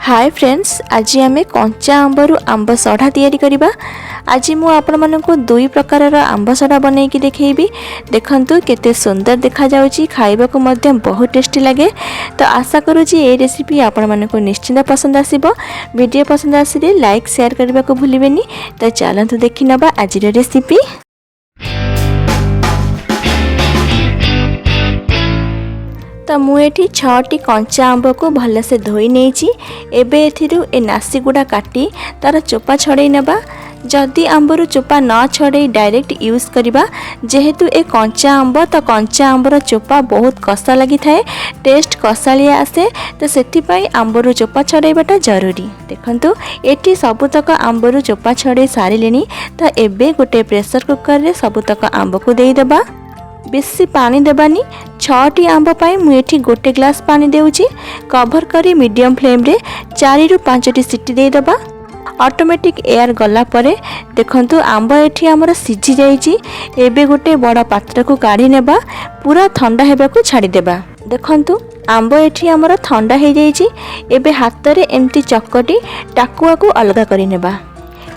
Hi friends, आज आम कंचा आंबरू आंब सढ़ा तैयारी करबा। आज मु आपण मानक दुई प्रकार आंब सढ़ा बनई की देखैबी। देखंतु केते सुंदर देखा जाउची, खाइबा को मध्य बहुत टेस्टी लगे। तो आशा करूची ए रेसिपी आपण मानक निश्चिंत पसंद आसीबो। वीडियो पसंद आसिले लाइक शेयर करबा को भूलिबेनी। तो चलंतु देखि नबा आज रेसिपी। तो मुझे 6टी कंचा आंब को भलसे धोई नहीं। एबे एथिरु ए नासी गुड़ा काटी तार चोपा छड़े नबा। जदि आंबरू चोपा न छड़े डायरेक्ट यूज करबा, जेहेतु ए कंचा आंब, तो कंचा आंबर चोपा बहुत कसा लगी थाए, टेस्ट कसालिया आसे। तो सेथिपाई आंबरू चोपा छड़ाइबाटा जरूरी। देखंतु एठी सबुतक आंबरू चोपा छड़े सारिलेनी। तो एबे गोटे प्रेशर कुकर रे सबुतक आंब को देई देबा। बेसी पानी देबानी। 6टी आंब पाई मुझे गोटे ग्लास पानी देउची। कभर करी मीडियम फ्लेम रे 4 रु 5टी सीटी दे दबा। ऑटोमेटिक एयर गला परे देखंतु आंब एठी हमर सिझी जाईची। एबे गोटे बड़ा पात्र को काढी नेबा, पूरा ठंडा हेबा को छाडी देबा। देखंतु आंब एठी हमर ठंडा हे जाईची। एबे हाथ रे एम्ति चकटी टाकुआ को अलगा करी नेबा।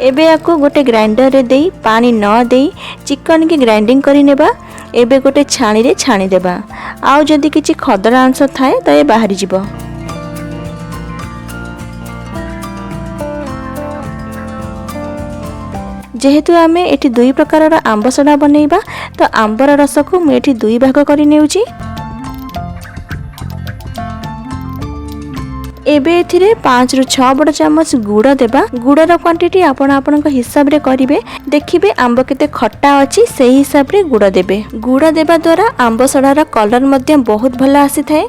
एबे याको गोटे ग्राइंडर रे देई पानी न देई चिकन के ग्राइंडिंग करी नेबा। एबे गोटे छाणी रे छाणी देबा। आउ जदि किछि खदरा अंश थाए तो ये बाहरी जिवो। जेहेतु आमे एठी दुई प्रकार आंब सड़ा बनैबा, तो आंबर रस को मु एठी दुई भाग करि नेउची। एबे एथिरे 5 रु 6 बड़ चामच गुड़ देबा। गुड़र क्वांटिटी आपण आपनक हिसाब रे करिवे। देखिबे आंब केते खट्टा अछि, सेही हिसाब रे गुड़ देबे। गुड़ देबा द्वारा आंब सड़ार कलर मध्य बहुत भल आसी थाए।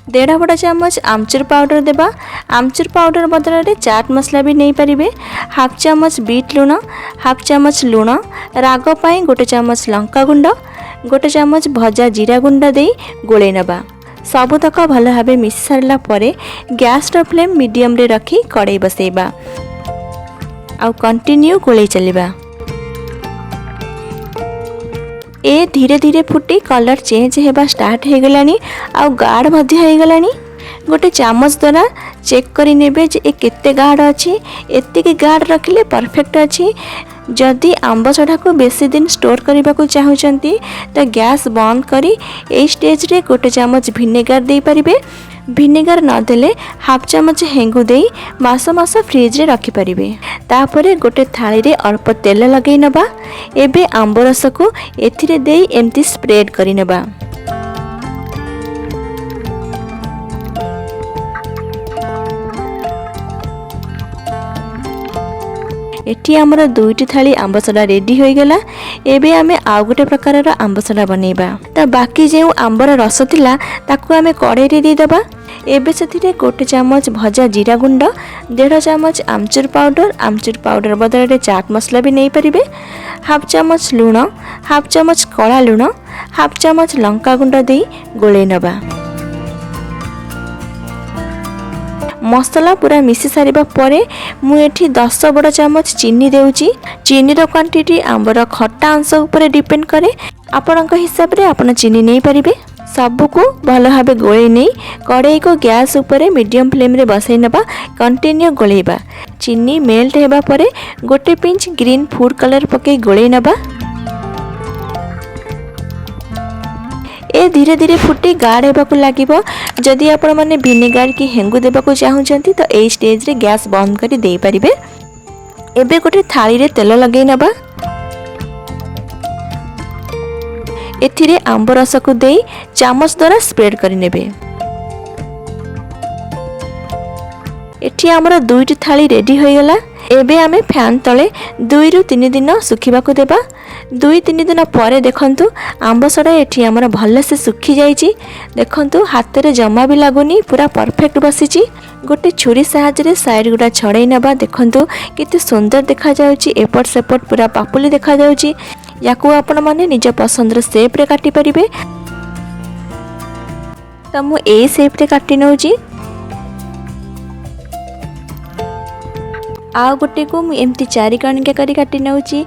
1.5 बड़ चामच आमचूर पाउडर देबा। आमचूर पाउडर बदला रे चाट मसला भी नहीं पारिबे। हाफ चामच बीट लूण, हाफ चामच लूण, राग पाई गोटे चामच लंका गुंड, गोटे चामच भजा जीरा गुंड दे गोले नबा। सबुतक भल भाव मिसी सारा पर गैस फ्लेम मीडियम रे रखी कड़ाई बसैबा। आउ कंटिन्यू गोले चलिबा। ए धीरे धीरे फुटी कलर चेंज हेबा स्टार्ट हो गलानी। आउ गाढ़ मध्य हो गलानी। गोटे चामच द्वारा चेक करि नेबे जे ए केते गाढ़ अछि। एतिके गाढ़ रखिले परफेक्ट अछि। जदि आंब सड़ा को बेसी दिन स्टोर करने को चाहूँगी तो गैस बंद करी ए स्टेज रे गोटे चामच भिनेगार दे पारिबे। भिनेगार नदेले हाफ चामच हेंगु दे मास मास फ्रिज रे रखि पारिबे। तापरे गोटे थाली रे अल्प तेल लगे नबा। एबे आंब रस को एथिरे दे एम्ति स्प्रेड करि नबा। एठी हमर दुईटी थाली आंब सड़ा रेडी हो गला। एबे आमे आउ गोटे प्रकार आंब सड़ा बनैबा। ता बाकी जे आंबर रस थिला ताकू आमे कड़ाई रे दे दबा। एबे सेथिरे गोटे चामच भजा जीरा गुंड, 1.5 चामच आमचूर पाउडर बदल रे चाट मसला भी नहीं पारिबे। हाफ चामच लूण, हाफ चामच कला लूण, हाफ चामच लंका गुंड दे गोले नबा। मसला पूरा मिसी सारिबा परे मु एठी 10 बड़ चामच चीनी देउची। चीनी रो क्वांटिटी आंबर खट्टा अंश ऊपर डिपेंड करे। आपनक हिसाब रे आपन चीनी नहीं पारिबे। सबु को भल भाबे गोळे नै कड़ाई को गैस ऊपर मीडियम फ्लेम रे बसै नबा। कंटिन्यू गोलेबा। चीनी मेल्ट हेबा परे गोटे पिंच ग्रीन फूड कलर पके गोळे नबा। ए धीरे धीरे फुटी गाढ़ होगा लगे। जदि आपण माने भिनेगार कि हेंगु देबाको चाहूँगी तो ए स्टेज रे गैस बंद करी दे पारिबे। एबे गोटे थाली रे तेल लगे नबा। एथिरे आंब रस को दे चामच द्वारा स्प्रेड करि नेबे। एठी हमर दुईटी थाली रेडी हो गला। एबे आमे फैन तले 2 रु 3 दिन सुखिबा को देबा। 2-3 दिन पर देखंतु आंब सड़ा एठी हमर भल से सुखी जाईची। देखंतु हाथ रे जमा भी लागुनी, पूरा परफेक्ट बसीची। गोटे छुरी साहाय्य रे साइड गुडा छड़ाई नबा। देखंतु केते सुंदर देखा जाउची। एपट सेपट पूरा पापुली देखा जाउची। याकू आपण माने निज पसंद रे शेप रे काटी परिबे। त मु ए शेप रे काटी नउची। आ गोटे को मु एम्ति 4 कणिका करी काटी नउची।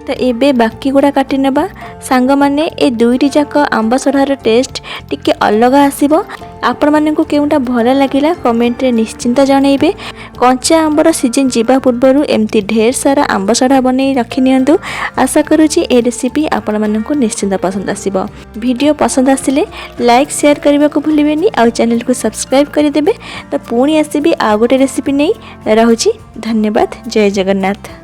तो एबे बाकी गुड़ा काटी नेबा। सांग माने ए दुईटी जाक आंब सढ़ार टेस्ट टिके अलग आसीबो। आपण मानकु केउटा भल लागिला कमेंट रे निश्चिंत जणैबे। कंचा आंबर सीजन जीवा पूर्व एमती ढेर सारा आंबसढ़ा बनै रखि नियंतु। आशा करूची ए रेसिपी आपण मानकु निश्चिंत पसंद आसीबो। वीडियो पसंद आसिले लाइक शेयर करबा को भूलिबेनी आ चैनल को सब्सक्राइब कर देबे। तो पुणी आसीबी आ गोटे रेसिपी नै रहुची। धन्यवाद। जय जगन्नाथ।